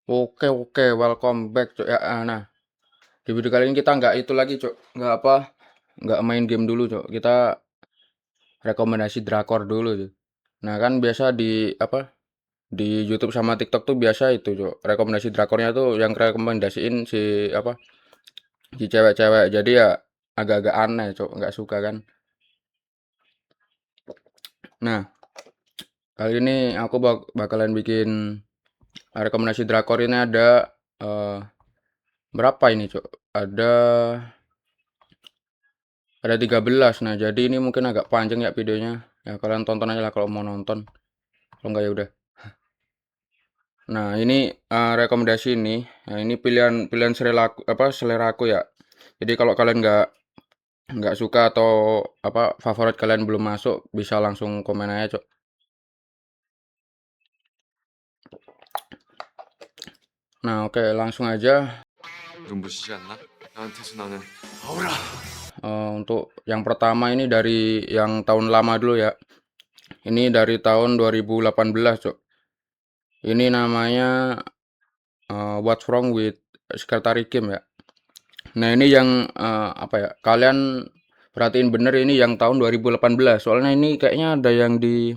Oke oke, welcome back Cuk ya. Nah, di video kali ini kita nggak itu lagi Cuk, nggak apa, nggak main game dulu Cuk. Kita rekomendasi drakor dulu Cuk. Nah kan biasa di apa di YouTube sama TikTok tuh biasa itu Cuk. Rekomendasi drakornya tuh yang rekomendasiin si apa si cewek-cewek. Jadi ya agak-agak aneh Cuk, nggak suka kan. Nah kali ini aku bakalan bikin rekomendasi drakor ini ada eh, berapa ini Cuk? Ada 13. Nah, jadi ini mungkin agak panjang ya videonya. Ya kalian tonton aja lah kalau mau nonton. Kalau enggak ya udah. Nah, ini rekomendasi ini. Nah, ini pilihan pilihan selera aku ya. Jadi kalau kalian nggak suka atau apa favorit kalian belum masuk, bisa langsung komen aja, Cok. Nah, oke, langsung aja. 눈부시지 않나? 나한테서 나는 아우라. Untuk yang pertama ini dari yang tahun lama dulu ya. Ini dari tahun 2018, Cok. Ini namanya What's Wrong with Secretary Kim ya. Nah, ini yang apa ya? Kalian perhatiin bener ini yang tahun 2018. Soalnya ini kayaknya ada yang di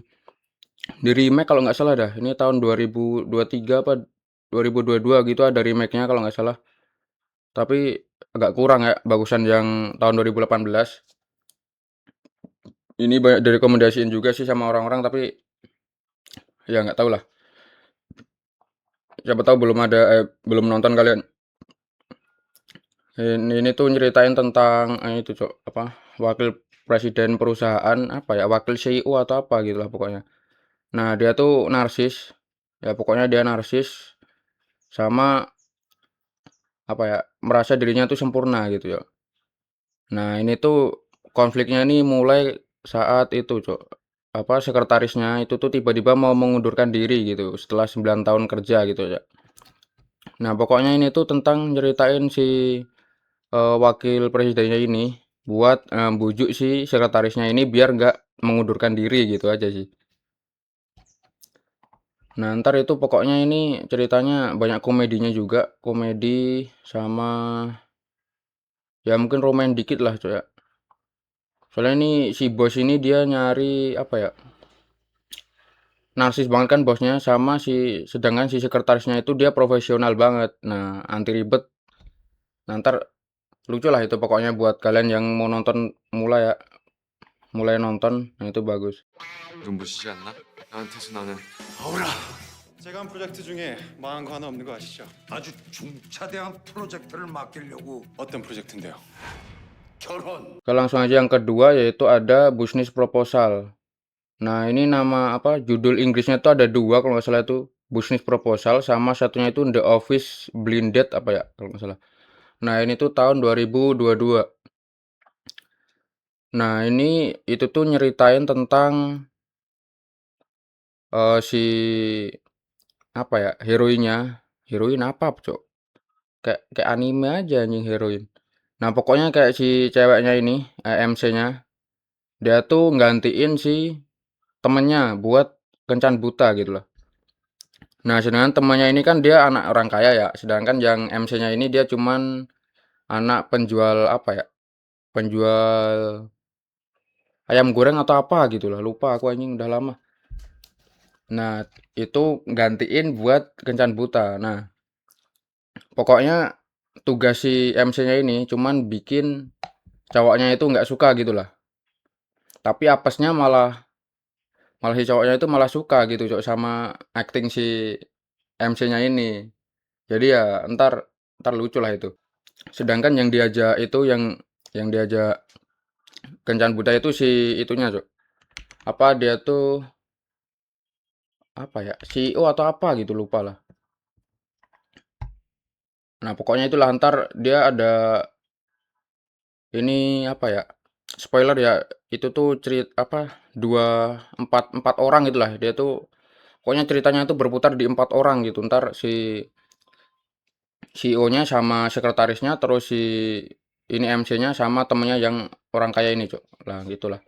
remake kalau nggak salah dah. Ini tahun 2023 apa 2022 gitu ada remake-nya kalau nggak salah. Tapi agak kurang ya bagusan yang tahun 2018. Ini banyak direkomendasiin juga sih sama orang-orang tapi ya nggak tahu lah. Siapa tahu belum nonton kalian. Ini tuh nyeritain tentang itu, Cok, apa? Wakil presiden perusahaan apa ya? Wakil CEO atau apa gitu lah pokoknya. Nah, dia tuh narsis. Ya pokoknya dia narsis sama apa ya? Merasa dirinya tuh sempurna gitu ya. Nah, ini tuh konfliknya nih mulai saat itu, Cok. Apa sekretarisnya itu tuh tiba-tiba mau mengundurkan diri gitu setelah 9 tahun kerja gitu ya. Nah, pokoknya ini tuh tentang nyeritain si wakil presidennya ini buat bujuk si sekretarisnya ini biar nggak mengundurkan diri gitu aja sih. Nah, ntar itu pokoknya ini ceritanya banyak komedinya juga, komedi sama ya mungkin romain dikit lah, Cok ya. Soalnya ini si bos ini dia nyari apa ya? Narsis banget kan bosnya sama sedangkan si sekretarisnya itu dia profesional banget. Nah, anti ribet. Nah, ntar lucu lah itu pokoknya buat kalian yang mau nonton mulai ya, mulai nonton. Nah, itu bagus. 눈부시지 않나? 나한테서 나는 아우라. 제가 한 프로젝트 중에 망한 거 하나 없는 거 아시죠? 아주 중차대한 프로젝트를 맡기려고. 어떤 프로젝트인데요? 결혼. Oke, langsung aja yang kedua yaitu ada business proposal. Nah, ini nama apa? Judul Inggrisnya tuh ada dua kalau nggak salah itu business proposal sama satunya itu The Office Blinded apa ya kalau nggak salah. Nah, ini tuh tahun 2022. Nah, ini itu tuh nyeritain tentang si apa ya? Heroin apa, Cok? Kayak anime aja anjing heroin. Nah, pokoknya kayak si ceweknya ini, MC-nya, dia tuh gantiin si temennya buat kencan buta gitu loh. Nah, sedangkan temannya ini kan dia anak orang kaya ya, sedangkan yang MC-nya ini dia cuman anak penjual apa ya? Penjual ayam goreng atau apa gitu lah, lupa aku anjing udah lama. Nah, itu gantiin buat kencan buta. Nah, pokoknya tugas si MC-nya ini cuman bikin cowoknya itu nggak suka gitu lah. Tapi apesnya malah malah si cowoknya itu malah suka gitu Cok sama acting si MC-nya ini. Jadi ya ntar lucu lah itu. Sedangkan yang diajak itu yang diajak kencan buta itu si itunya, Cok. Apa dia tuh apa ya? CEO atau apa gitu lupa lah. Nah, pokoknya itulah ntar dia ada ini apa ya? Spoiler ya, itu tuh apa empat orang gitulah. Dia tuh pokoknya ceritanya tuh berputar di empat orang gitu. Ntar si CEO-nya sama sekretarisnya terus si ini MC-nya sama temennya yang orang kaya ini, Cok. Lah gitulah.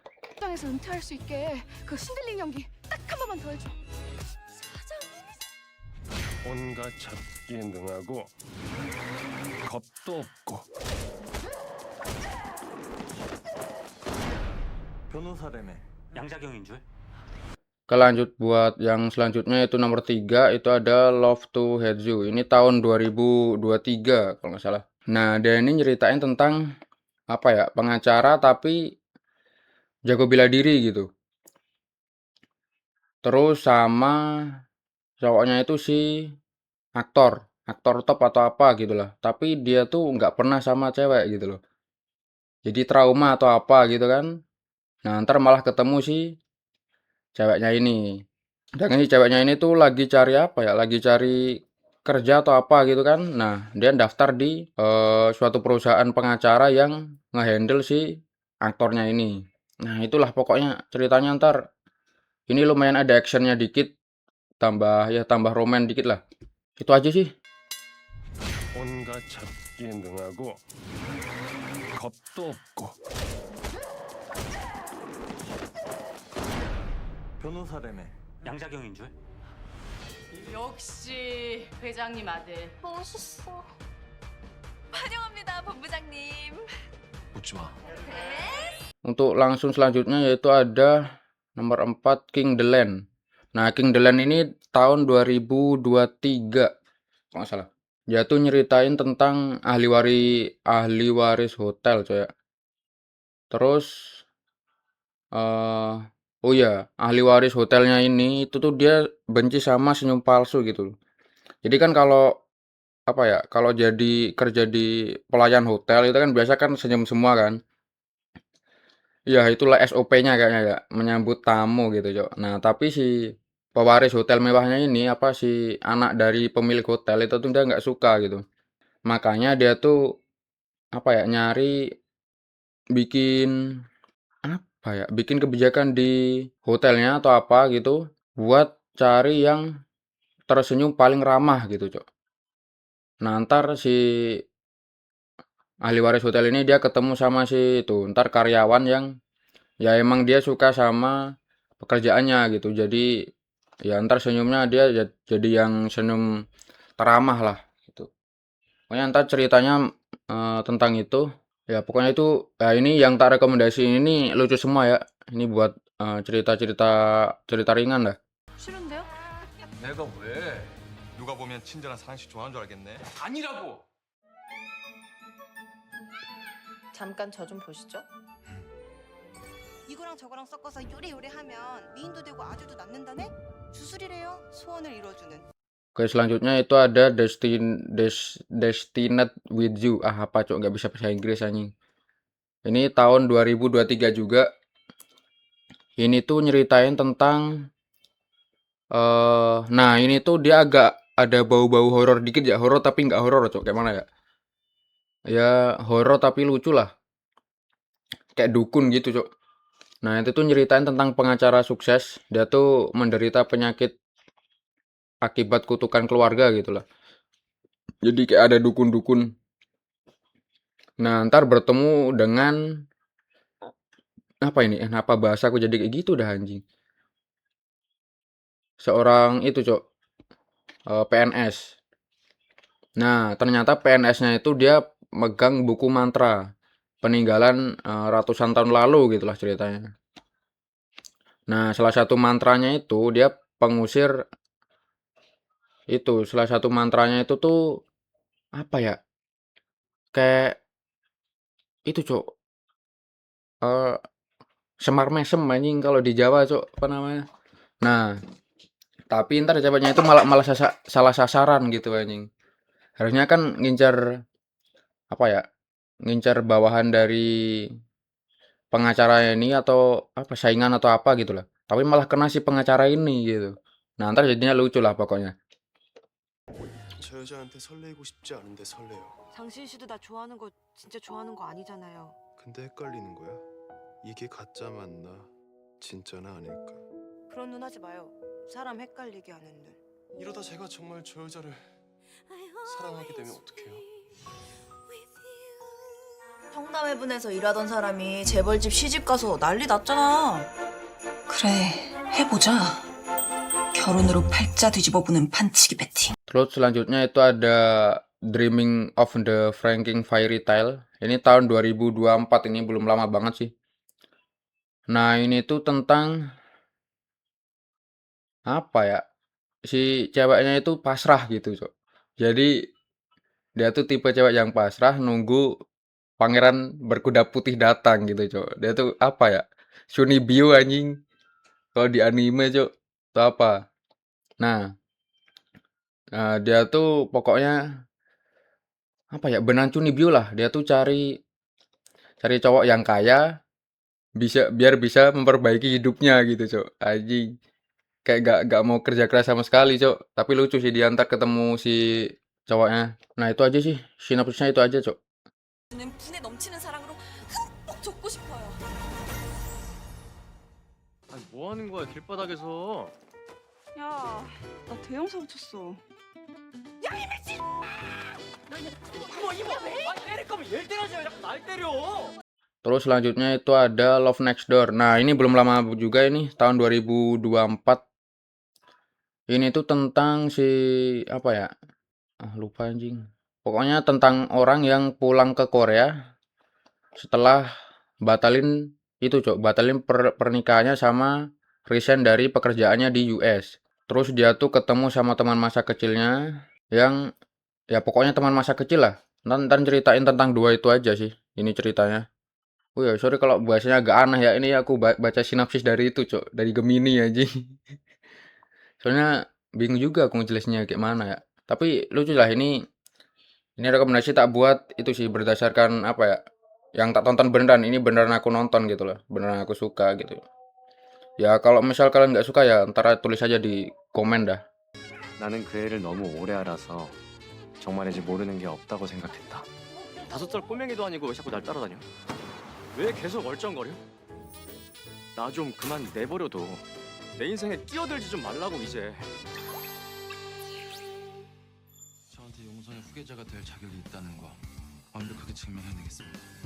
에서 은퇴할 수 있게 그 신들린 연기 딱 한 번만 더 해줘. 사장. 온갖 잡기에 능하고 겁도 없고 변호사라며. 양자경인 줄? Kelanjut buat yang selanjutnya itu nomor 3 itu ada Love to Hate You. Ini tahun 2023 kalau nggak salah. Nah, dia ini nyeritain tentang apa ya, pengacara tapi jago bela diri gitu. Terus sama cowoknya itu si aktor top atau apa gitulah. Tapi dia tuh nggak pernah sama cewek gitu loh. Jadi trauma atau apa gitu kan. Nah, ntar malah ketemu si ceweknya ini. Dan si ceweknya ini tuh lagi cari apa ya? Lagi cari kerja atau apa gitu kan. Nah, dia daftar di suatu perusahaan pengacara yang ngehandle si aktornya ini. Nah, itulah pokoknya ceritanya ntar. Ini lumayan ada actionnya dikit. tambah roman dikit lah. Itu aja sih. 온갖 잡기에 능하고 겁도 없고 변호사라며. 양자경인 줄? 역시 회장님 아들. 멋있어. 환영합니다, 본부장님. 웃지 마. Untuk langsung selanjutnya yaitu ada nomor 4 King the Land. Nah, King the Land ini tahun 2023 kalau nggak salah. Dia tuh nyeritain tentang ahli waris hotel coy. Terus oh ya, ahli waris hotelnya ini itu tuh dia benci sama senyum palsu gitu. Jadi kan kalau apa ya, kalau jadi kerja di pelayan hotel itu kan biasa kan senyum semua kan. Ya itulah SOP-nya kayaknya ya, menyambut tamu gitu, Cok. Nah, tapi si pewaris hotel mewahnya ini apa si anak dari pemilik hotel itu tuh dia nggak suka gitu. Makanya dia tuh apa ya, nyari bikin apa ya, bikin kebijakan di hotelnya atau apa gitu buat cari yang tersenyum paling ramah gitu, Cok. Nah, ntar si ahli waris hotel ini dia ketemu sama si itu, ntar karyawan yang ya emang dia suka sama pekerjaannya gitu. Jadi ya ntar senyumnya dia jadi yang senyum teramah lah gitu. Pokoknya ntar ceritanya tentang itu. Ya pokoknya itu ya ini yang tak rekomendasiin ini lucu semua ya. Ini buat cerita ringan lah. 싫은데요? 내가 왜? 누가 보면 친절한 사랑씨 좋아하는 줄 알겠네. 아니라고. 잠깐 저 좀 보시죠. 이거랑 저거랑 섞어서 요리요리하면 미인도 되고 아주도 낳는다네? 주술이래요. 소원을 이뤄주는. Oke selanjutnya itu ada Destined with You. Apa cok nggak bisa bahasa Inggris anjing. Ini tahun 2023 juga. Ini tuh nyeritain tentang nah ini tuh dia agak ada bau-bau horor dikit ya. Horor tapi nggak horor cok. Kayak mana ya? Ya horor tapi lucu lah. Kayak dukun gitu cok. Nah itu tuh nyeritain tentang pengacara sukses. Dia tuh menderita penyakit akibat kutukan keluarga gitu lah. Jadi kayak ada dukun-dukun. Nah ntar bertemu dengan apa ini? Kenapa bahasa aku jadi kayak gitu dah anjing. Seorang itu cok PNS. Nah ternyata PNS-nya itu dia megang buku mantra peninggalan ratusan tahun lalu gitulah ceritanya. Nah salah satu mantranya itu dia pengusir itu. Salah satu mantranya itu tuh apa ya? Kayak itu cok semar mesem anjing kalau di Jawa cok apa namanya. Nah tapi ntar ceweknya itu malah salah sasaran gitu anjing. Harusnya kan ngincar apa ya, ngincar bawahan dari pengacara ini atau apa saingan atau apa gitu lah. Tapi malah kena si pengacara ini gitu. Nah ntar jadinya lucu lah pokoknya. 저 여자한테 설레이고 싶지 않은데 설레요. 당신 씨도 나 좋아하는 거 진짜 좋아하는 거 아니잖아요. 근데 헷갈리는 거야. 이게 가짜 맞나? 진짜나 아닐까? 그런 눈 하지 마요. 사람 헷갈리게 하는 눈. 이러다 제가 정말 저 여자를 사랑하게 되면 어떡해요? 성남해군에서 일하던 사람이 재벌집 시집가서 난리 났잖아. 그래, 해보자. 결혼으로 팔자 뒤집어보는 판치기 배팅. Terus selanjutnya itu ada Dreaming of the Franking Fairy Tale. Ini tahun 2024, ini belum lama banget sih. Nah, ini tuh tentang apa ya? Si ceweknya itu pasrah gitu, Cok. Jadi dia tuh tipe cewek yang pasrah nunggu pangeran berkuda putih datang gitu, Cok. Dia tuh apa ya? Shunibyo anjing. Kalau di anime, Cok. Itu apa? Nah, dia tuh pokoknya apa ya? Benang Chunibyo lah. Dia tuh cari cari cowok yang kaya biar bisa memperbaiki hidupnya gitu, Cok. Anjing. Kayak gak mau kerja keras sama sekali, Cok. Tapi lucu sih dia ntar ketemu si cowoknya. Nah, itu aja sih. Sinopsisnya itu aja, Cok. 저는 분에 넘치는 사랑으로 흠뻑 젖고 싶어요. 아니 뭐 하는 거야 길바닥에서? 야, 나 대형 사고 쳤어. Terus selanjutnya itu ada Love Next Door. Nah, ini belum lama juga ini, tahun 2024. Ini tuh tentang si apa ya? Lupa anjing. Pokoknya tentang orang yang pulang ke Korea setelah batalin itu, Cok. Batalin pernikahannya sama resign dari pekerjaannya di US. Terus dia tuh ketemu sama teman masa kecilnya yang ya pokoknya teman masa kecil lah. Ntar ceritain tentang dua itu aja sih. Ini ceritanya. Oh ya, sorry kalau bahasanya agak aneh ya. Ini aku baca sinopsis dari itu, Cok. Dari Gemini aja. Soalnya bingung juga aku ngejelasinnya kayak mana ya. Tapi lucu lah ini rekomendasi tak buat itu sih berdasarkan apa ya? Yang tak tonton beneran, ini beneran aku nonton gitu loh. Beneran aku suka gitu. Ya kalau misal kalian nggak suka ya ntar tulis aja di komen dah. 나는 그 애를 너무 오래 알아서 정말인지 모르는 게 없다고 생각했다. 5살 꼬맹이도 아니고 왜 자꾸 날 따라다녀? 왜 계속 얼쩡거려? 나 좀 그만 내버려둬. 내 인생에 끼어들지 좀 말라고 이제. 저한테 용선의 후계자가 될 자격이 있다는 거 완벽하게 증명해내겠습니다.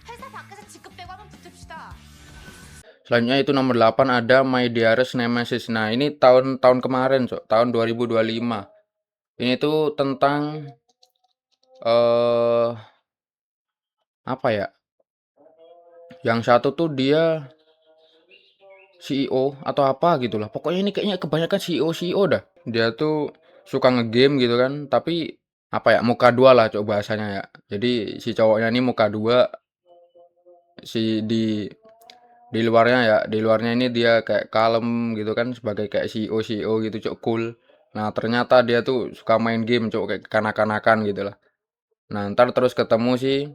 회사 밖에서 직급대고 한번 붙읍시다. Selanjutnya itu nomor 8 ada My Dearest Nemesis. Nah, ini tahun kemarin, Cok. Tahun 2025. Ini tuh tentang apa ya? Yang satu tuh dia CEO atau apa gitu lah. Pokoknya ini kayaknya kebanyakan CEO dah. Dia tuh suka ngegame gitu kan, tapi apa ya? Muka dua lah, Cok, bahasanya ya. Jadi si cowoknya ini muka dua, si di luarnya ini dia kayak kalem gitu kan sebagai kayak CEO gitu, Cok, cool. Nah, ternyata dia tuh suka main game, Cok, kayak kanak-kanakan gitu lah. Nah, ntar terus ketemu sih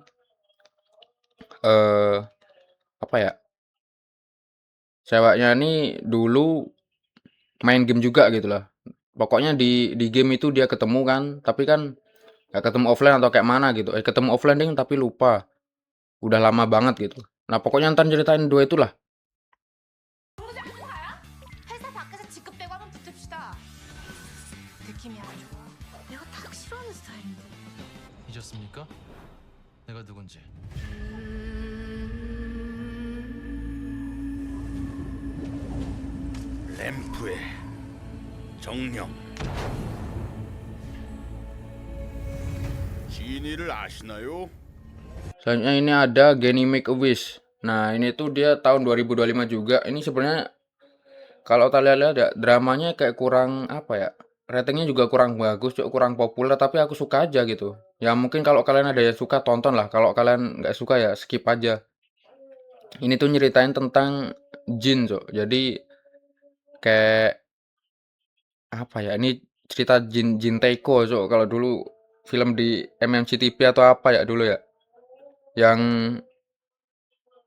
apa ya? Ceweknya ini dulu main game juga gitu lah. Pokoknya di game itu dia ketemu kan, tapi kan gak ketemu offline atau kayak mana gitu. Ketemu offline ding tapi lupa. Udah lama banget gitu. Nah, pokoknya ntar ceritain dua itulah. 회사 밖에서 직급대고 한번 붙읍시다. 느낌이 안 좋아. 내가 딱 싫어하는 스타일인데. 잊었습니까? 내가 누군지. 램프의 정령. 지니를 아시나요? Selanjutnya ini ada Genie Make a Wish. Nah, ini tuh dia tahun 2025 juga. Ini sebenarnya kalau kalian lihat ya, dramanya kayak kurang apa ya? Ratingnya juga kurang bagus, Cok, kurang populer, tapi aku suka aja gitu. Ya mungkin kalau kalian ada yang suka tonton lah. Kalau kalian nggak suka ya skip aja. Ini tuh nyeritain tentang jin, Cok. Jadi kayak apa ya? Ini cerita jin Taiko, Cok. Kalau dulu film di MMCTV atau apa ya dulu ya. Yang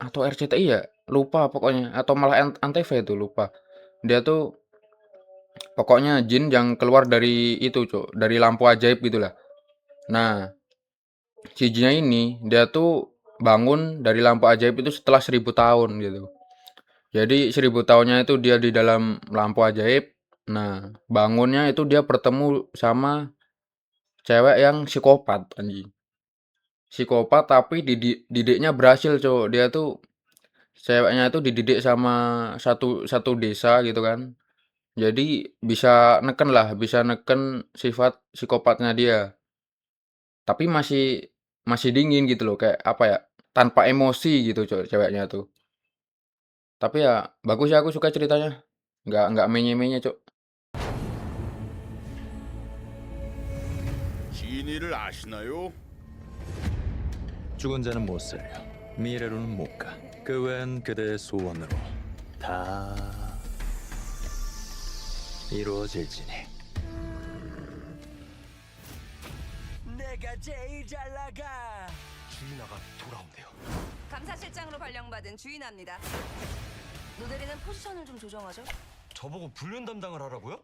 atau RCTI ya? Lupa pokoknya. Atau malah Antv itu lupa. Dia tuh pokoknya jin yang keluar dari itu, Cok. Dari lampu ajaib gitulah. Nah, si jinnya ini dia tuh bangun dari lampu ajaib itu setelah 1000 tahun gitu. Jadi 1000 tahunnya itu dia di dalam lampu ajaib. Nah, bangunnya itu dia bertemu sama cewek yang psikopat anjing. Psikopat tapi didiknya berhasil, Cok. Dia tuh ceweknya itu dididik sama satu desa gitu kan. Jadi bisa neken sifat psikopatnya dia. Tapi masih dingin gitu loh, kayak apa ya? Tanpa emosi gitu, ceweknya tuh. Tapi ya bagus ya, aku suka ceritanya. Nggak menye-menye, Cok. 진이를 아시나요? 죽은 자는 못 살려. 미래로는 못 가. 그 외엔 그대의 소원으로 다 이루어질지니. 내가 제일 잘 나가. 주인아가 돌아온대요. 감사실장으로 발령받은 주인합니다. 노대리는 포지션을 좀 조정하죠. 저보고 불륜 담당을 하라고요?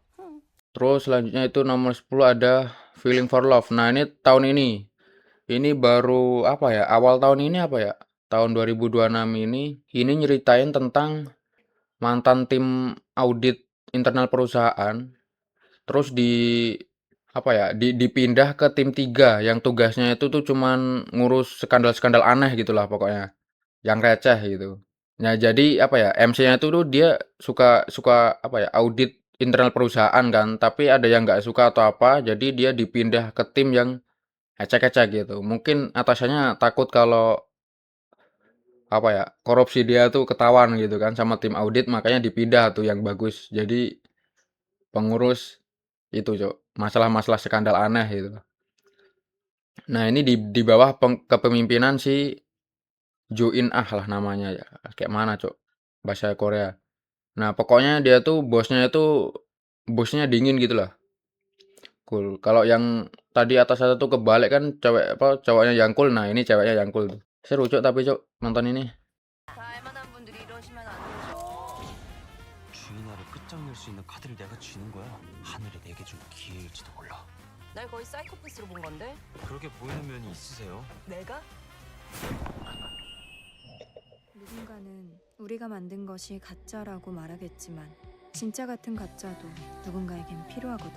Terus selanjutnya itu nomor 10 ada Feeling for Love. Nah, ini tahun ini. Ini baru apa ya? Awal tahun ini apa ya? Tahun 2026 ini nyeritain tentang mantan tim audit internal perusahaan. Terus apa ya? Dipindah ke tim 3 yang tugasnya itu tuh cuman ngurus skandal-skandal aneh gitulah pokoknya. Yang receh gitu. Nah, jadi apa ya? MC-nya itu tuh dia suka apa ya? Audit internal perusahaan kan, tapi ada yang nggak suka atau apa, jadi dia dipindah ke tim yang ecek-ecek gitu. Mungkin atasannya takut kalau apa ya, korupsi dia tuh ketahuan gitu kan sama tim audit, makanya dipindah tuh yang bagus. Jadi pengurus itu, Cok. Masalah-masalah skandal aneh gitu. Nah, ini di bawah kepemimpinan si Jo In Ah lah namanya ya. Kayak mana, Cok? Bahasa Korea. Nah, pokoknya dia tuh bosnya dingin gitu lah. Cool. Kalau yang tadi atas tuh kebalik kan cowoknya yang cool. Nah, ini ceweknya yang cool tuh. Seru, Cok, tapi Cok nonton ini. 알만한 분들이 이러시면 안 되죠. 주인아를 끝장낼 수 있는 카드를 내가 쥐는 거야. 하늘이 내게 준 기회일지도 몰라. 날 거의 사이코패스로 본 건데. 그렇게 보이는 면이 있으세요? 내가? 누군가는 우리가 만든 것이 가짜라고 말하겠지만 진짜 같은 가짜도 누군가에겐 필요하거든.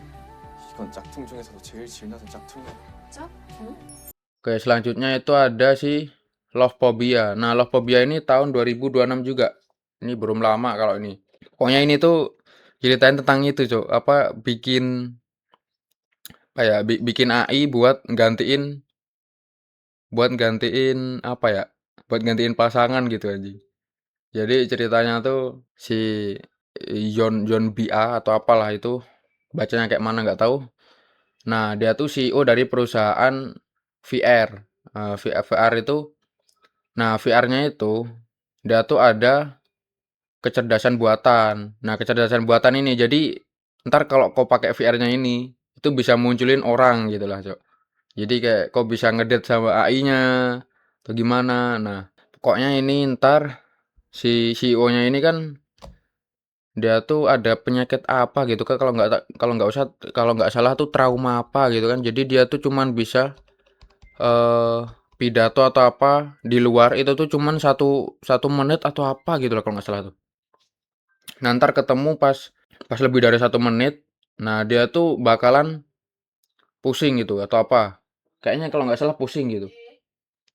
이건 짝퉁 중에서도 제일 질나는 짝퉁이야. 짝퉁? Oke, selanjutnya itu ada si Love Phobia. Nah, Love Phobia ini tahun 2026 juga. Ini belum lama kalau ini. Pokoknya ini tuh ceritain tentang itu, Cok. Bikin AI buat gantiin apa ya? Buat gantiin pasangan gitu aja. Jadi ceritanya tuh si John BA atau apalah itu, bacanya kayak mana nggak tahu. Nah, dia tuh CEO dari perusahaan VR. VR itu, nah VR-nya itu dia tuh ada kecerdasan buatan. Nah, kecerdasan buatan ini jadi ntar kalau kau pakai VR-nya ini itu bisa munculin orang gitu lah, Cok. Jadi kayak kau bisa ngedate sama AI-nya atau gimana. Nah, pokoknya ini ntar si CEO-nya ini kan dia tuh ada penyakit apa gitu kan, kalau nggak salah tuh trauma apa gitu kan. Jadi dia tuh cuman bisa pidato atau apa di luar itu tuh cuman satu menit atau apa gitu lah kalau nggak salah tuh. Nah, ntar ketemu pas lebih dari 1 menit, nah dia tuh bakalan pusing gitu atau apa. Kayaknya kalau nggak salah pusing gitu.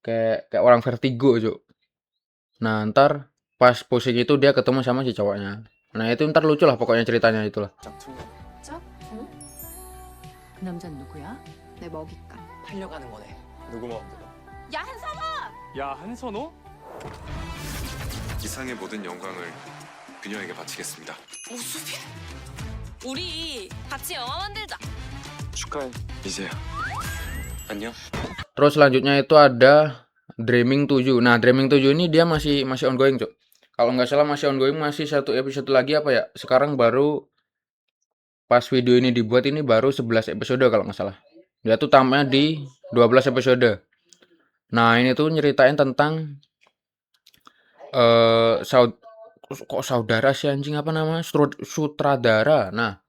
Kayak orang vertigo, Cok. Nah, ntar pas pusing itu dia ketemu sama si cowoknya. Nah, itu ntar lucu lah pokoknya ceritanya itulah. 짝퉁? 그 남자는 누구야? 내 먹잇감. 팔려가는 거네. 누구 마음대로? 야 한선호! 야 한선호? 이상의 모든 영광을 그녀에게 바치겠습니다. 오수빈? 우리 같이 영화 만들자. 축하해. 이제야. 안녕. Terus selanjutnya itu ada Dreaming 7. Nah, Dreaming 7 ini dia masih ongoing, Cok. Kalau nggak salah masih ongoing, masih 1 episode lagi apa ya? Sekarang baru pas video ini dibuat ini baru 11 episode kalau nggak salah. Dia tuh tamatnya di 12 episode. Nah, ini tuh nyeritain tentang kok saudara sih anjing, apa namanya? Sutradara. Nah,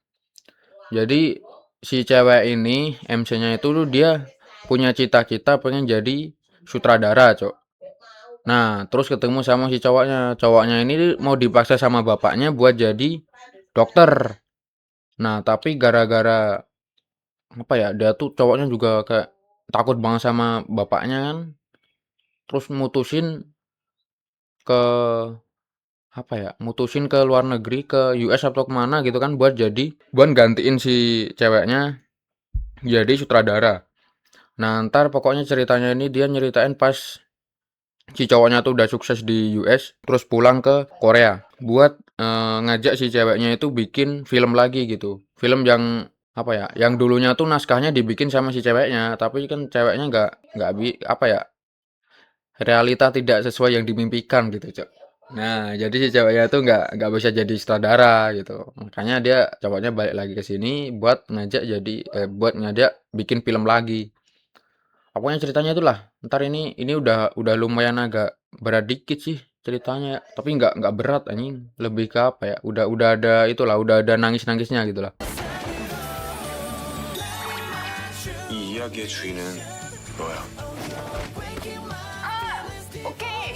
jadi si cewek ini MC-nya itu tuh dia punya cita-cita pengen jadi sutradara, Cok. Nah, terus ketemu sama si cowoknya. Cowoknya ini mau dipaksa sama bapaknya buat jadi dokter. Nah, tapi gara-gara apa ya? Dia tuh cowoknya juga kayak takut banget sama bapaknya kan. Terus mutusin ke apa ya, mutusin ke luar negeri, ke US atau kemana gitu kan buat gantiin si ceweknya jadi sutradara. Nah, ntar pokoknya ceritanya ini dia nyeritain pas si cowoknya tuh udah sukses di US, terus pulang ke Korea buat ngajak si ceweknya itu bikin film lagi gitu. Film yang apa ya, yang dulunya tuh naskahnya dibikin sama si ceweknya, tapi kan ceweknya apa ya, realita tidak sesuai yang dimimpikan gitu, Cok. Nah, jadi si ceweknya tuh nggak bisa jadi sutradara gitu. Makanya dia cowoknya balik lagi ke sini buat ngajak bikin film lagi. Pokoknya ceritanya itulah. Ntar ini udah lumayan agak berat dikit sih ceritanya, tapi nggak berat anjing. Lebih ke apa ya? Udah ada itulah, udah ada nangis-nangisnya gitulah. 이 이야기의 주인은 너야. 오케이.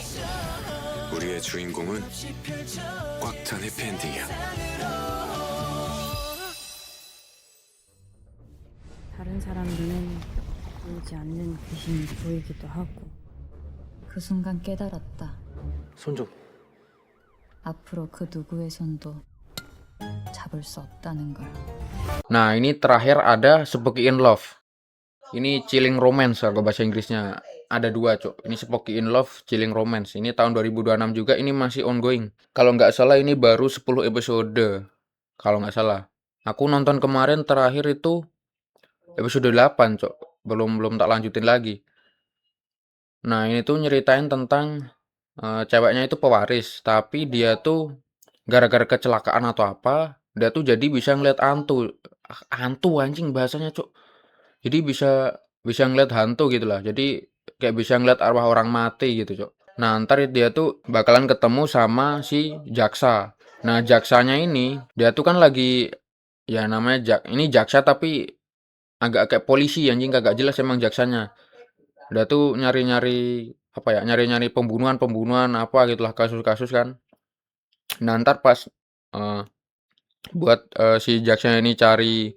우리의 주인공은 꽉 찬 해피엔딩이야. 다른 사람 눈엔 보이지 않는 귀신이 보이기도 하고. 그 순간 깨달았다. 손 좀. 앞으로 그 누구의 손도 잡을 수 없다는 걸. Nah, ini terakhir ada Spooky in Love. Ini Chilling Romance kalau bahasa Inggrisnya. Ada dua, Cok. Ini Spooky in Love, Chilling Romance. Ini tahun 2026 juga, ini masih ongoing. Kalau nggak salah ini baru 10 episode. Kalau nggak salah. Aku nonton kemarin terakhir itu episode 8, Cok. Belum tak lanjutin lagi. Nah, ini tuh nyeritain tentang ceweknya itu pewaris, tapi dia tuh gara-gara kecelakaan atau apa, dia tuh jadi bisa ngeliat hantu. Hantu anjing bahasanya, Cok. Jadi bisa ngeliat hantu gitu lah. Jadi kayak bisa ngeliat arwah orang mati gitu, Cok. Nah, ntar dia tuh bakalan ketemu sama si jaksa. Nah, jaksanya ini dia tuh kan lagi ya namanya ini jaksa tapi agak kayak polisi anjing, kagak jelas emang jaksanya. Dia tuh nyari-nyari apa ya, nyari-nyari pembunuhan apa gitulah, kasus-kasus kan. Nah, ntar pas buat si jaksanya ini cari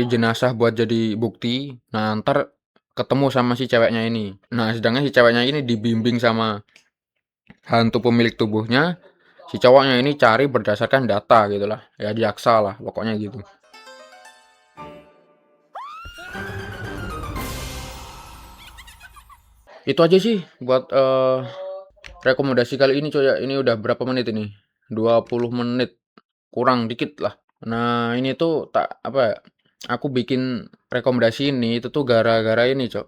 jenazah buat jadi bukti. Nah, ntar ketemu sama si ceweknya ini. Nah, sedangkan si ceweknya ini dibimbing sama hantu pemilik tubuhnya. Si cowoknya ini cari berdasarkan data gitulah. Ya jaksa lah pokoknya gitu. Itu aja sih buat rekomendasi kali ini, coy ya. Ini udah berapa menit ini? 20 menit. Kurang dikit lah. Nah, ini tuh apa ya? Aku bikin rekomendasi ini itu tuh gara-gara ini, Cok.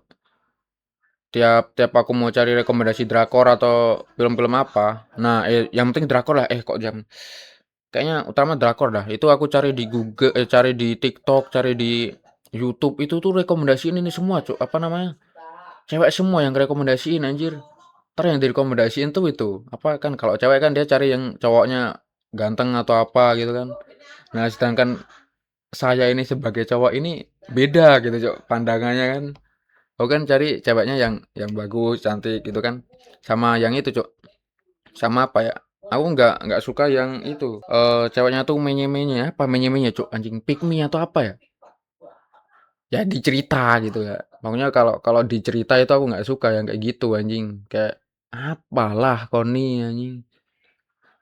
Tiap aku mau cari rekomendasi drakor atau film-film apa. Nah, yang penting drakor lah. Kok jam. Kayaknya utama drakor dah. Itu aku cari di Google, cari di TikTok, cari di YouTube. Itu tuh rekomendasi ini semua, Cok. Apa namanya? Cewek semua yang rekomendasiin anjir. Ntar yang direkomendasiin tuh itu. Apa kan kalau cewek kan dia cari yang cowoknya ganteng atau apa gitu kan. Nah, sedangkan saya ini sebagai cowok ini beda gitu, Cok. Pandangannya kan. Aku kan cari ceweknya yang bagus, cantik gitu kan. Sama yang itu, Cok. Sama apa ya? Aku nggak suka yang itu. Ceweknya tuh menye-menye apa menye-menye, Cok. Anjing pick me atau apa ya? Ya dicerita gitu ya. Makanya kalau dicerita itu aku nggak suka yang kayak gitu anjing. Kayak apalah koni anjing.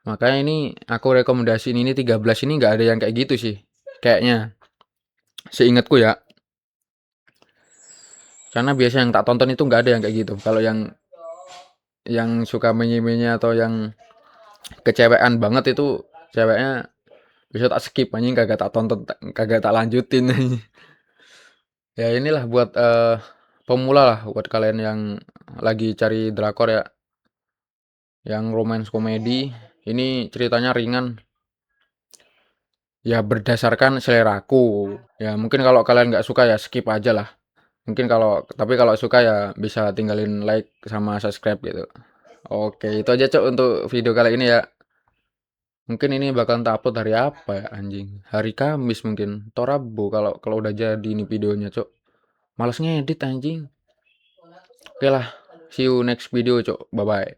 Makanya ini aku rekomendasiin ini 13 ini nggak ada yang kayak gitu sih. Kayaknya. Seingatku ya. Karena biasa yang tak tonton itu nggak ada yang kayak gitu. Kalau yang suka menye-menye atau yang kecewean banget itu ceweknya bisa tak skip anjing, kagak tak tonton, kagak tak lanjutin anjing. Ya inilah buat pemula lah buat kalian yang lagi cari drakor ya. Yang romance komedi, ini ceritanya ringan. Ya berdasarkan seleraku. Ya mungkin kalau kalian nggak suka ya skip aja lah. Mungkin tapi kalau suka ya bisa tinggalin like sama subscribe gitu. Oke, itu aja, Cok, untuk video kali ini ya. Mungkin ini bakal tak upload hari apa ya anjing? Hari Kamis mungkin. Atau Rabu kalau udah jadi ini videonya, Cok. Males ngedit anjing. Oke lah. See you next video, Cok. Bye bye.